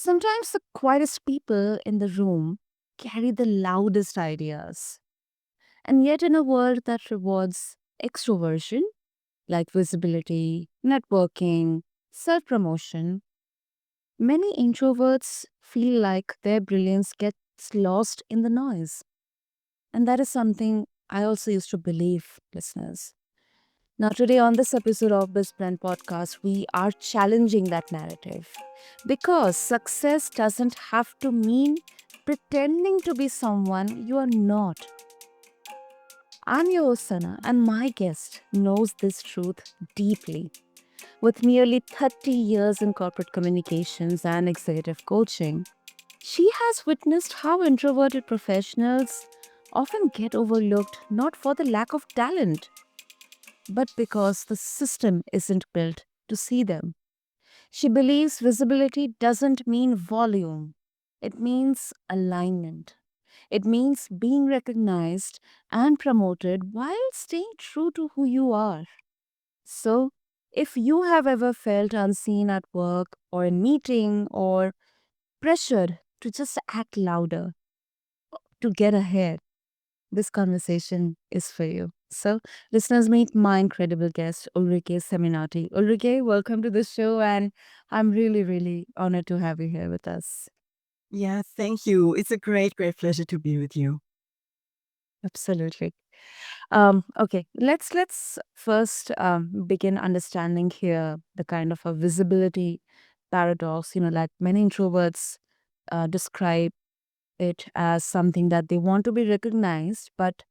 Sometimes the quietest people in the room carry the loudest ideas. And yet, in a world that rewards extroversion, like visibility, networking, self promotion, many introverts feel like their brilliance gets lost in the noise. And that is something I also used to believe, listeners. Now, today on this episode of BizBlend podcast, we are challenging that narrative because success doesn't have to mean pretending to be someone you are not. I'm your host, Sana, and my guest knows this truth deeply. With nearly 30 years in corporate communications and executive coaching, she has witnessed how introverted professionals often get overlooked not for the lack of talent, but because the system isn't built to see them. She believes visibility doesn't mean volume, it means alignment. It means being recognized and promoted while staying true to who you are. So, if you have ever felt unseen at work or in meeting or pressured to just act louder to get ahead, this conversation is for you. So, listeners, meet my incredible guest, Ulrike Seminati. Ulrike, welcome to the show, and I'm really, really honored to have you here with us. Yeah, thank you. It's a great pleasure to be with you. Absolutely. Okay, let's first begin understanding here the kind of a visibility paradox. Like many introverts describe it as something that they want to be recognized, but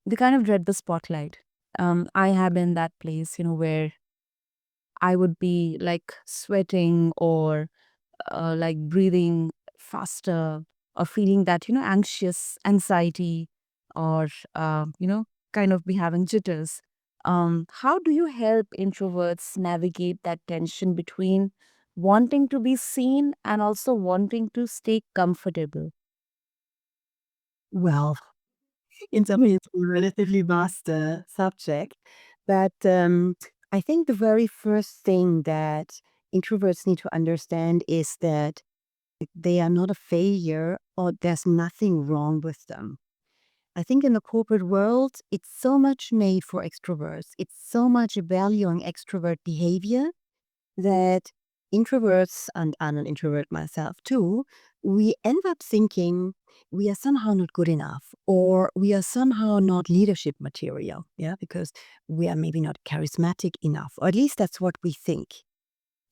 they kind of dread the spotlight. I have been that place, where I would be like sweating or like breathing faster or feeling that, anxious anxiety or, kind of be having jitters. How do you help introverts navigate that tension between wanting to be seen and also wanting to stay comfortable? Well, in some ways, it's a relatively vast subject, but I think the very first thing that introverts need to understand is that they are not a failure or there's nothing wrong with them. I think in the corporate world, it's so much made for extroverts. It's so much valuing extrovert behavior that introverts, and I'm an introvert myself too, we end up thinking we are somehow not good enough or we are somehow not leadership material. Yeah, because we are maybe not charismatic enough, or at least that's what we think.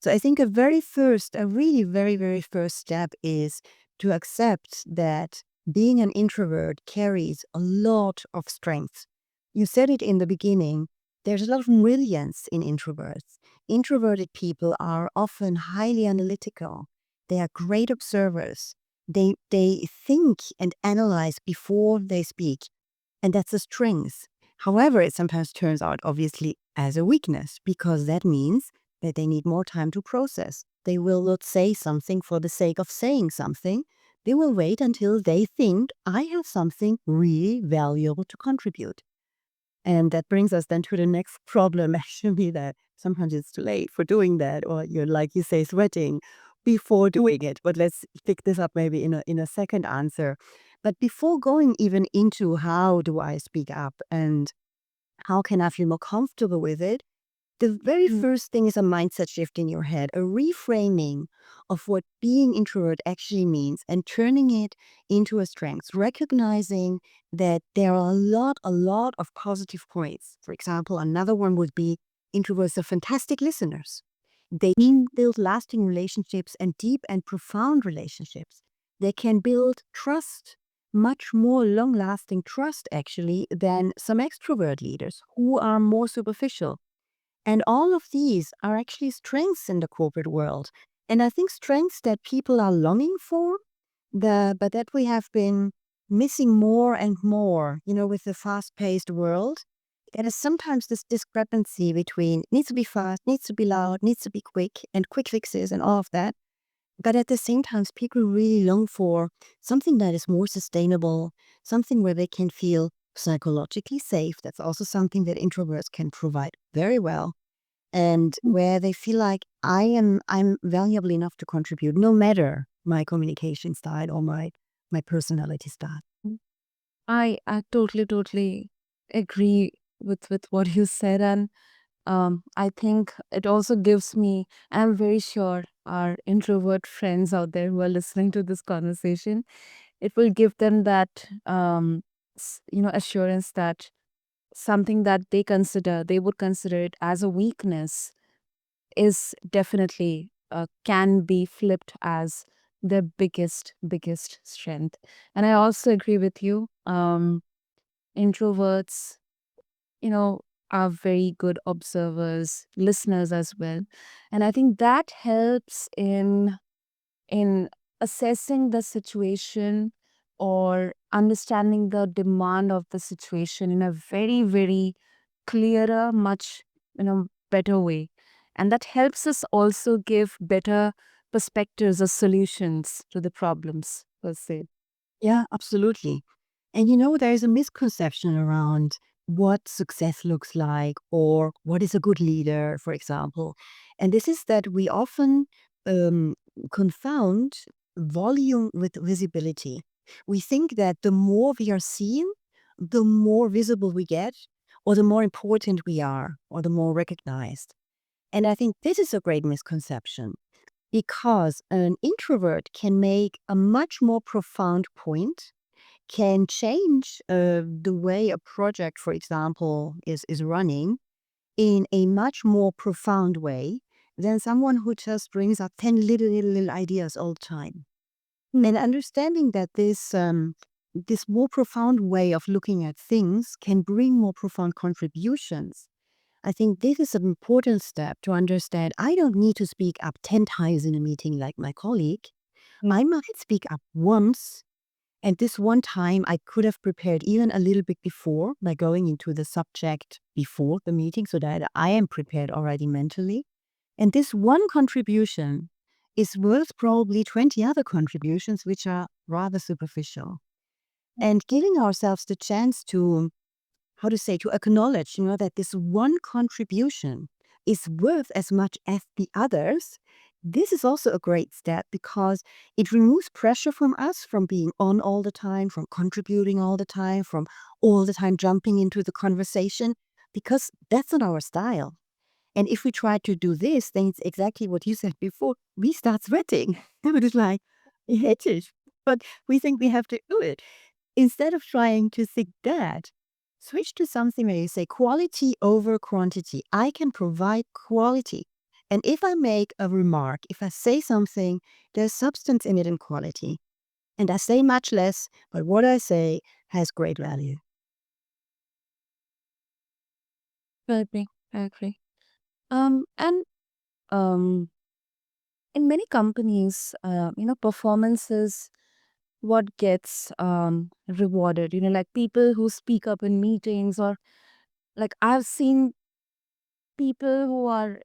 So I think a really very first step is to accept that being an introvert carries a lot of strength. You said it in the beginning, there's a lot of brilliance in introverts. Introverted people are often highly analytical. They are great observers. They think and analyze before they speak, and that's a strength. However, it sometimes turns out obviously as a weakness because that means that they need more time to process. They will not say something for the sake of saying something. They will wait until they think I have something really valuable to contribute. And that brings us then to the next problem, actually, that sometimes it's too late for doing that, or you're like you say, sweating before doing it. But let's pick this up maybe in a second answer. But before going even into how do I speak up and how can I feel more comfortable with it, the very first thing is a mindset shift in your head, a reframing of what being introvert actually means and turning it into a strength, recognizing that there are a lot of positive points. For example, another one would be introverts are fantastic listeners. They can build lasting relationships and deep and profound relationships. They can build trust, much more long lasting trust actually than some extrovert leaders who are more superficial, and all of these are actually strengths in the corporate world. And I think strengths that people are longing for, but that we have been missing more and more, with the fast paced world. There is sometimes this discrepancy between needs to be fast, needs to be loud, needs to be quick, and quick fixes and all of that. But at the same time, people really long for something that is more sustainable, something where they can feel psychologically safe. That's also something that introverts can provide very well, and where they feel like I'm valuable enough to contribute, no matter my communication style or my personality style. I totally agree with what you said, and I think it also gives me. I'm very sure our introvert friends out there who are listening to this conversation, it will give them that assurance that something that they would consider it as a weakness is definitely can be flipped as their biggest strength. And I also agree with you. Introverts, you know, are very good observers, listeners as well. And I think that helps in assessing the situation or understanding the demand of the situation in a very clearer, much better way. And that helps us also give better perspectives or solutions to the problems per se. Yeah, absolutely. And there is a misconception around what success looks like or what is a good leader, for example. And this is that we often um, confound volume with visibility. We think that the more we are seen, the more visible we get, or the more important we are, or the more recognized. And I think this is a great misconception because an introvert can make a much more profound point, can change the way a project, for example, is running in a much more profound way than someone who just brings up 10 little ideas all the time. And understanding that this more profound way of looking at things can bring more profound contributions. I think this is an important step to understand. I don't need to speak up 10 times in a meeting like my colleague. I might speak up once, and this one time I could have prepared even a little bit before by going into the subject before the meeting so that I am prepared already mentally. And this one contribution is worth probably 20 other contributions, which are rather superficial. And giving ourselves the chance to, how to say, to acknowledge, that this one contribution is worth as much as the others. This is also a great step because it removes pressure from us from being on all the time, from contributing all the time, from all the time jumping into the conversation, because that's not our style. And if we try to do this, then it's exactly what you said before. We start sweating. It is like, I hate it. But we think we have to do it. Instead of trying to think that, switch to something where you say quality over quantity. I can provide quality. And if I make a remark, if I say something, there's substance in it in quality. And I say much less, but what I say has great value. I agree. I agree. And um, in many companies, performance is what gets rewarded. Like people who speak up in meetings, or like I've seen people who are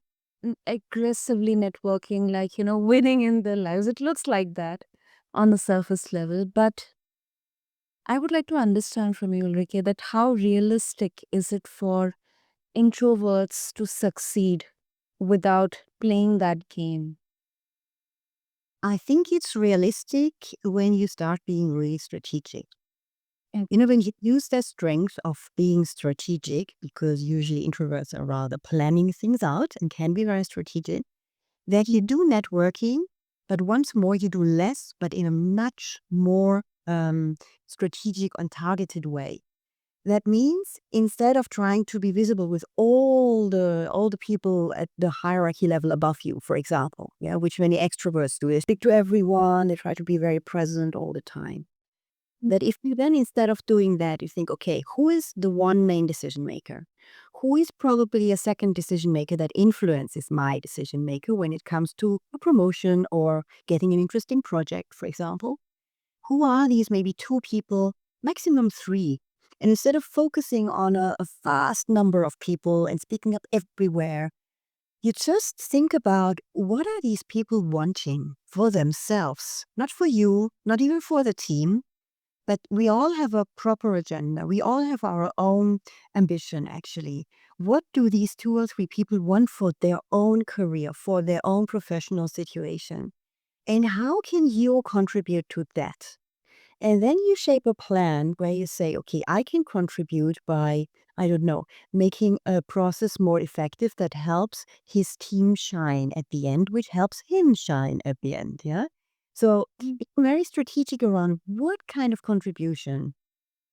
aggressively networking, like winning in their lives. It looks like that on the surface level, but I would like to understand from you, Ulrike, that how realistic is it for introverts to succeed without playing that game? I think it's realistic when you start being really strategic. Mm. When you use their strength of being strategic, because usually introverts are rather planning things out and can be very strategic, that you do networking, but once more, you do less, but in a much more strategic and targeted way. That means instead of trying to be visible with all the people at the hierarchy level above you, for example, yeah, which many extroverts do, they speak to everyone, they try to be very present all the time. That if you then, instead of doing that, you think, okay, who is the one main decision maker? Who is probably a second decision maker that influences my decision maker when it comes to a promotion or getting an interesting project, for example? Who are these maybe two people, maximum three? And instead of focusing on a vast number of people and speaking up everywhere, you just think about what are these people wanting for themselves, not for you, not even for the team, but we all have a proper agenda. We all have our own ambition, actually. what do these 2 or 3 people want for their own career, for their own professional situation? And how can you contribute to that? And then you shape a plan where you say, okay, I can contribute by, I don't know, making a process more effective that helps his team shine at the end, which helps him shine at the end. Yeah. So be very strategic around what kind of contribution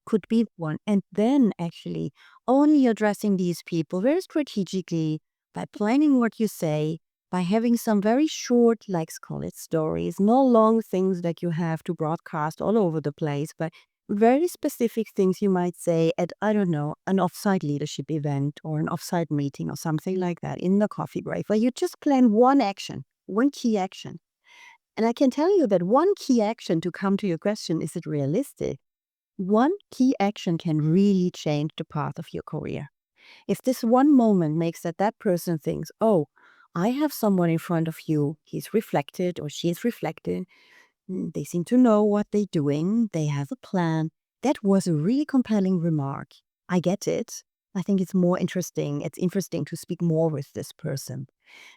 could be one. And then actually only addressing these people very strategically by planning what you say, by having some very short, like call it stories, no long things that you have to broadcast all over the place, but very specific things you might say at, I don't know, an offsite leadership event or an offsite meeting or something like that in the coffee break, where you just plan one action, one key action. And I can tell you that one key action, to come to your question, is it realistic? One key action can really change the path of your career. If this one moment makes that person thinks, oh, I have someone in front of you, he's reflected or she's reflected, they seem to know what they're doing, they have a plan. That was a really compelling remark. I get it. I think it's more interesting. It's interesting to speak more with this person.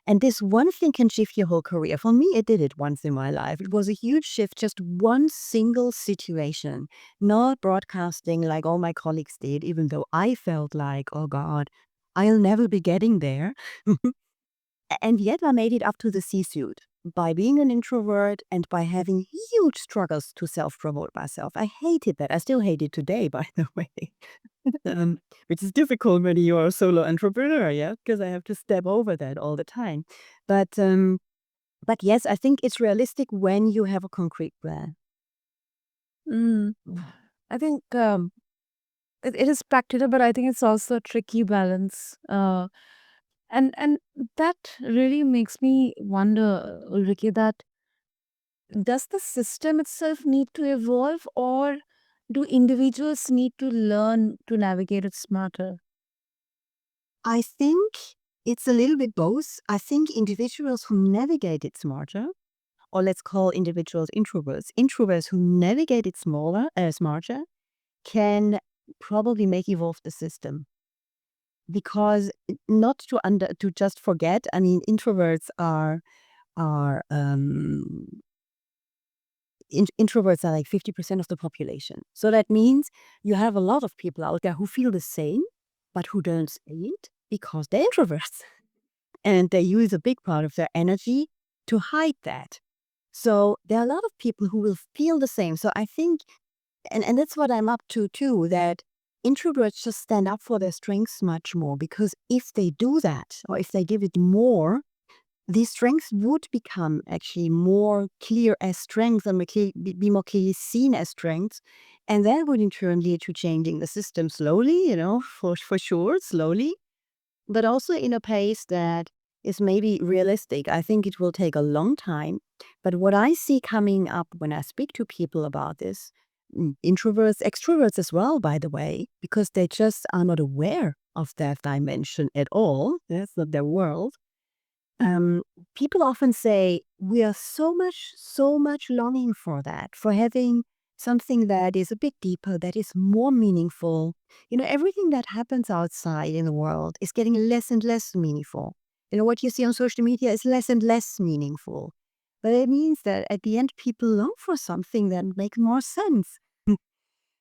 And this one thing can shift your whole career. For me, it did it once in my life. It was a huge shift, just one single situation, not broadcasting like all my colleagues did, even though I felt like, oh God, I'll never be getting there. And yet I made it up to the C-suite by being an introvert and by having huge struggles to self-promote myself. I hated that. I still hate it today, by the way. Which is difficult when you're a solo entrepreneur, yeah, because I have to step over that all the time. But but yes, I think it's realistic when you have a concrete plan. Mm. I think it is practical, but I think it's also a tricky balance. And that really makes me wonder, Ulrike, that does the system itself need to evolve, or do individuals need to learn to navigate it smarter? I think it's a little bit both. I think individuals who navigate it smarter, or let's call individuals introverts, introverts who navigate it smarter, can probably make evolve the system. Because not to just forget, I mean, introverts are introverts are like 50% of the population. So that means you have a lot of people out there who feel the same, but who don't say it because they're introverts. And they use a big part of their energy to hide that. So there are a lot of people who will feel the same. So I think, and that's what I'm up to too, that introverts just stand up for their strengths much more, because if they do that, or if they give it more, these strengths would become actually more clear as strengths and be more clearly seen as strengths. And that would in turn lead to changing the system slowly, for sure, slowly, but also in a pace that is maybe realistic. I think it will take a long time. But what I see coming up when I speak to people about this, introverts, extroverts as well, by the way, because they just are not aware of that dimension at all. That's not their world. Um, People often say we are so much longing for that, for having something that is a bit deeper, that is more meaningful. Everything that happens outside in the world is getting less and less meaningful. What you see on social media is less and less meaningful. But it means that at the end, people long for something that makes more sense.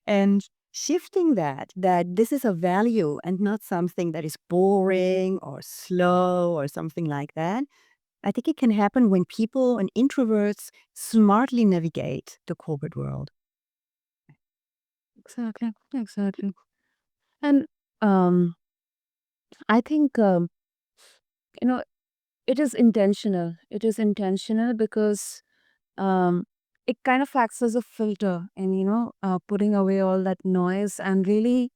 And shifting that this is a value and not something that is boring or slow or something like that. I think it can happen when people and introverts smartly navigate the corporate world. Exactly, exactly. And um, I think you know it is intentional. It is intentional because um, it kind of acts as a filter, and putting away all that noise and really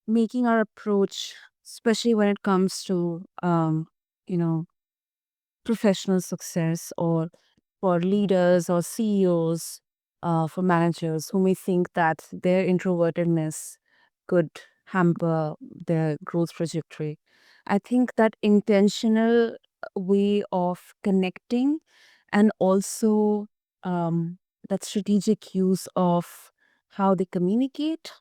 making our approach, especially when it comes to you know professional success, or for leaders or CEOs, for managers who may think that their introvertedness could hamper their growth trajectory. I think that intentional way of connecting, and also that strategic use of how they communicate,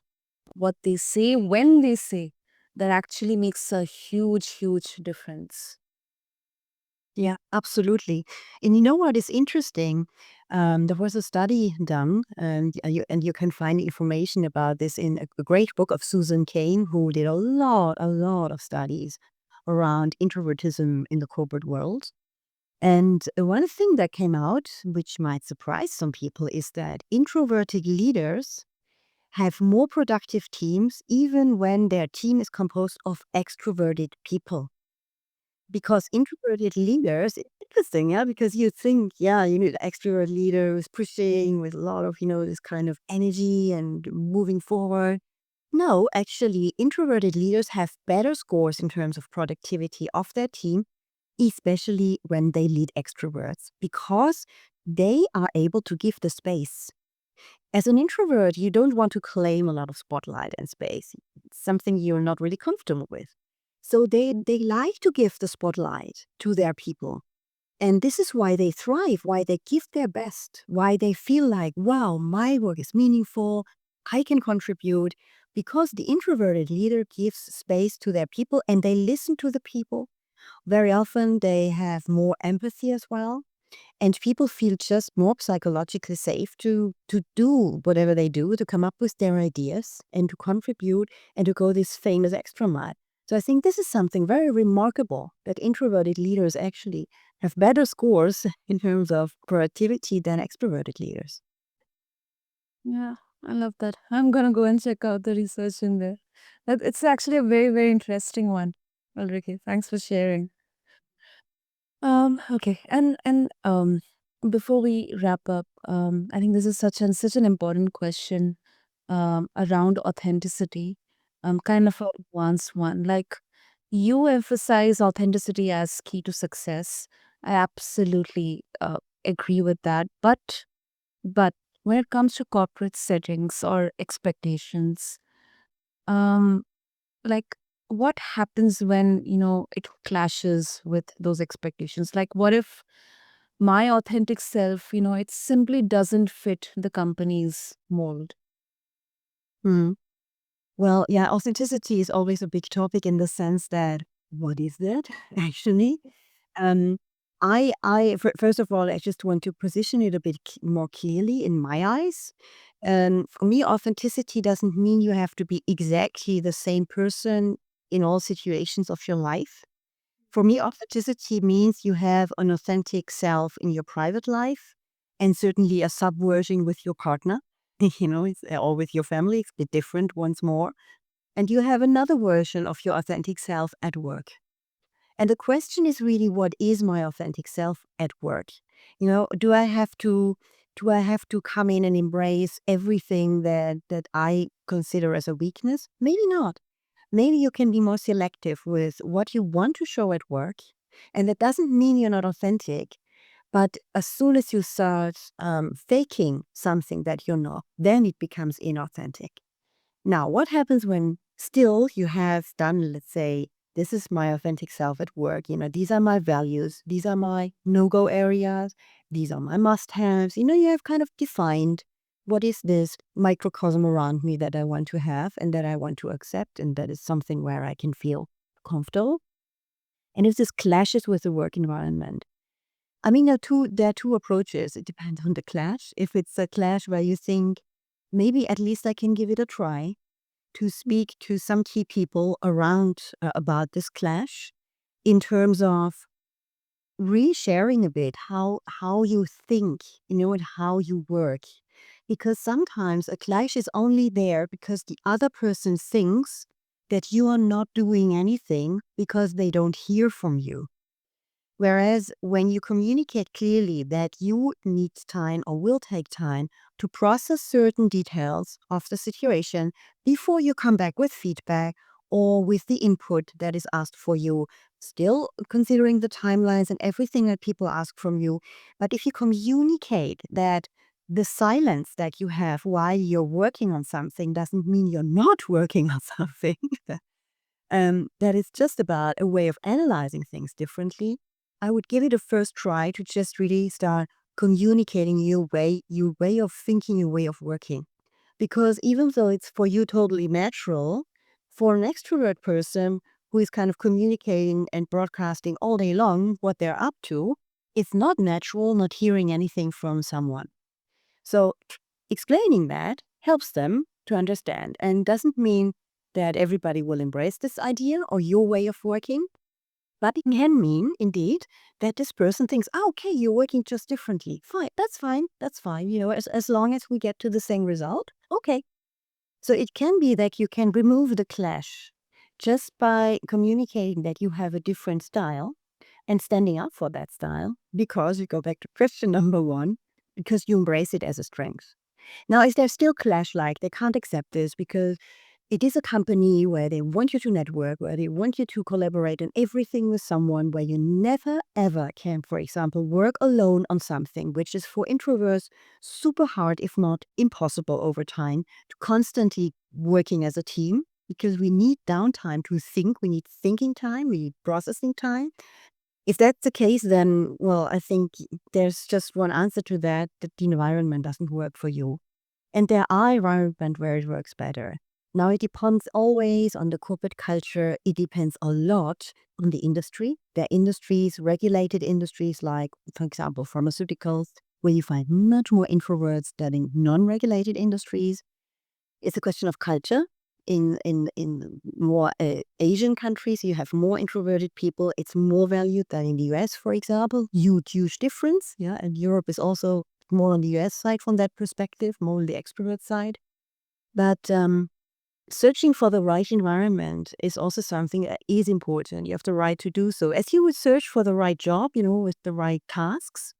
what they say, when they say, that actually makes a huge, huge difference. Yeah, absolutely. And you know what is interesting? There was a study done, and you can find information about this in a great book of Susan Cain, who did a lot of studies around introvertism in the corporate world. And one thing that came out, which might surprise some people, is that introverted leaders have more productive teams even when their team is composed of extroverted people. Because introverted leaders, it's interesting, yeah, because you think, yeah, you need an extrovert leader who's pushing with a lot of, this kind of energy and moving forward. No, actually, introverted leaders have better scores in terms of productivity of their team, especially when they lead extroverts, because they are able to give the space. As an introvert, you don't want to claim a lot of spotlight and space. It's something you're not really comfortable with. So they like to give the spotlight to their people. And this is why they thrive, why they give their best, why they feel like, wow, my work is meaningful, I can contribute, because the introverted leader gives space to their people and they listen to the people. Very often they have more empathy as well. And people feel just more psychologically safe to do whatever they do, to come up with their ideas and to contribute and to go this famous extra mile. So I think this is something very remarkable that introverted leaders actually have better scores in terms of productivity than extroverted leaders. Yeah, I love that. I'm gonna go and check out the research in there. It's actually a very, very interesting one. Ulrike, thanks for sharing. Okay, and before we wrap up, I think this is such an important question around authenticity. Kind of a advanced one. Like you emphasize authenticity as key to success. I absolutely agree with that. But when it comes to corporate settings or expectations, um, like what happens when it clashes with those expectations? Like, what if my authentic self, it simply doesn't fit the company's mold? Hmm. Well, yeah, authenticity is always a big topic in the sense that what is that actually? Um, first of all, I just want to position it a bit more clearly in my eyes. For me, authenticity doesn't mean you have to be exactly the same person in all situations of your life. For me, authenticity means you have an authentic self in your private life and certainly a subversion with your partner. Or with your family, it's a bit different once more. And you have another version of your authentic self at work. And the question is really, what is my authentic self at work? Do I have to come in and embrace everything that I consider as a weakness? Maybe not. Maybe you can be more selective with what you want to show at work. And that doesn't mean you're not authentic. But as soon as you start faking something that you're not, then it becomes inauthentic. Now, what happens when still you have done, let's say, this is my authentic self at work. These are my values. These are my no-go areas. These are my must-haves. You have kind of defined what is this microcosm around me that I want to have and that I want to accept, and that is something where I can feel comfortable. And if this clashes with the work environment, I mean, there are two approaches. It depends on the clash. If it's a clash where you think, maybe at least I can give it a try, to speak to some key people around about this clash in terms of resharing a bit how you think, and how you work. Because sometimes a clash is only there because the other person thinks that you are not doing anything because they don't hear from you. Whereas when you communicate clearly that you need time or will take time to process certain details of the situation before you come back with feedback or with the input that is asked for you, still considering the timelines and everything that people ask from you. But if you communicate that the silence that you have while you're working on something doesn't mean you're not working on something, that is just about a way of analyzing things differently. I would give it a first try to just really start communicating your way of thinking, your way of working. Because even though it's for you totally natural, For an extrovert person who is kind of communicating and broadcasting all day long what they're up to, it's not natural not hearing anything from someone. So explaining that helps them to understand and doesn't mean that everybody will embrace this idea or your way of working. But it can mean, indeed, that this person thinks, oh, okay, you're working just differently. Fine, that's fine, that's fine. As long as we get to the same result, okay. So it can be that you can remove the clash just by communicating that you have a different style and standing up for that style because you go back to question number one, because you embrace it as a strength. Now, is there still clash like they can't accept this because it is a company where they want you to network, where they want you to collaborate on everything with someone, where you never ever can, for example, work alone on something, which is for introverts super hard, if not impossible over time, to constantly working as a team because we need downtime to think, we need thinking time, we need processing time. If that's the case, then, well, I think there's just one answer to that the environment doesn't work for you. And there are environments where it works better. Now, it depends always on the corporate culture. It depends a lot on the industry. There are industries, regulated industries like, for example, pharmaceuticals, where you find much more introverts than in non-regulated industries. It's a question of culture. In more Asian countries, you have more introverted people. It's more valued than in the US, for example. Huge difference. Yeah, and Europe is also more on the US side from that perspective, more on the extrovert side. But searching for the right environment is also something that is important. You have the right to do so. As you would search for the right job, with the right tasks,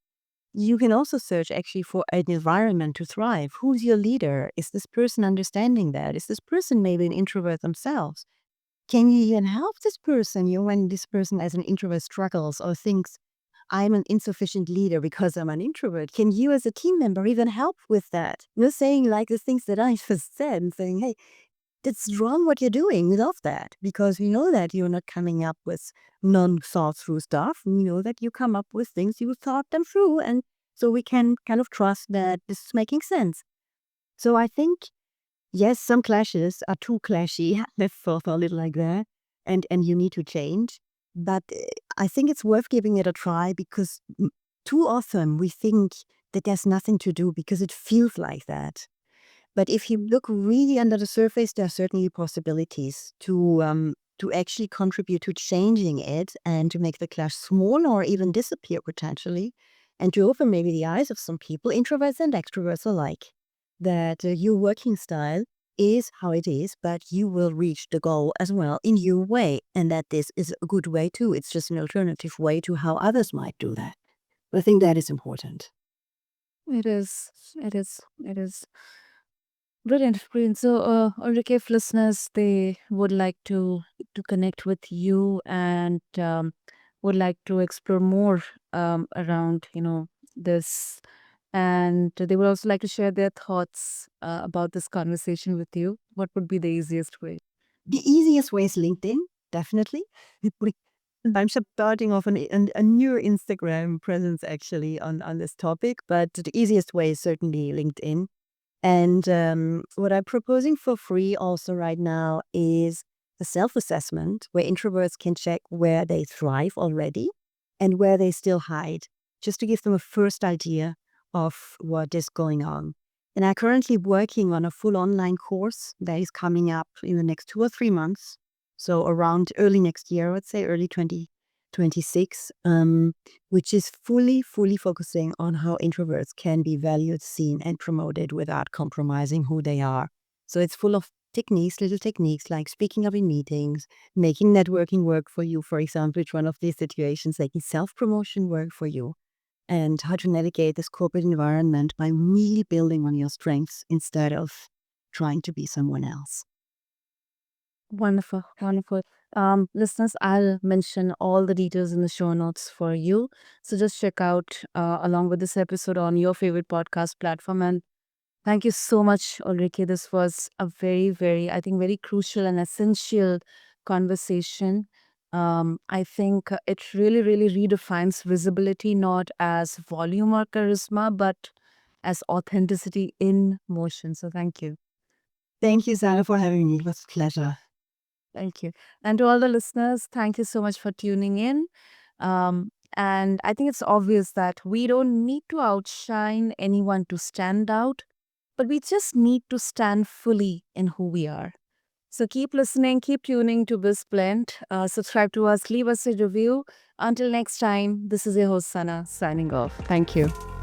you can also search actually for an environment to thrive. Who's your leader? Is this person understanding that? Is this person maybe an introvert themselves? Can you even help this person? When this person as an introvert struggles or thinks, I'm an insufficient leader because I'm an introvert. Can you as a team member even help with that? You're saying like the things that I just said and saying, hey, that's wrong what you're doing. We love that because we know that you're not coming up with non-thought through stuff. We know that you come up with things, you thought them through. And so we can kind of trust that this is making sense. So I think, yes, some clashes are too clashy. Let's thought a little like that. And you need to change. But I think it's worth giving it a try because too often we think that there's nothing to do because it feels like that. But if you look really under the surface, there are certainly possibilities to actually contribute to changing it and to make the clash smaller or even disappear potentially, and to open maybe the eyes of some people, introverts and extroverts alike, that your working style is how it is, but you will reach the goal as well in your way, and that this is a good way too. It's just an alternative way to how others might do that. I think that is important. It is. It is. It is. Brilliant, brilliant. So, Ulrike, if listeners they would like to connect with you and would like to explore more around this, and they would also like to share their thoughts about this conversation with you, what would be the easiest way? The easiest way is LinkedIn, definitely. I'm starting off a new Instagram presence actually on this topic, but the easiest way is certainly LinkedIn. And what I'm proposing for free also right now is a self-assessment where introverts can check where they thrive already and where they still hide, just to give them a first idea of what is going on. And I'm currently working on a full online course that is coming up in the next 2 or 3 months. So around early next year, I would say early 2026, which is fully focusing on how introverts can be valued, seen, and promoted without compromising who they are. So it's full of techniques, little techniques like speaking up in meetings, making networking work for you, for example, which one of these situations, making self-promotion work for you, and how to navigate this corporate environment by really building on your strengths instead of trying to be someone else. Wonderful, wonderful. Listeners, I'll mention all the details in the show notes for you. So just check out along with this episode on your favorite podcast platform. And thank you so much, Ulrike. This was a very, very, I think, very crucial and essential conversation. I think it really, really redefines visibility not as volume or charisma, but as authenticity in motion. So thank you. Thank you, Sarah, for having me. It was a pleasure. Thank you. And to all the listeners, thank you so much for tuning in. And I think it's obvious that we don't need to outshine anyone to stand out, but we just need to stand fully in who we are. So keep listening, keep tuning to BizBlend. Subscribe to us, leave us a review. Until next time, this is your host Sana signing off. Thank you.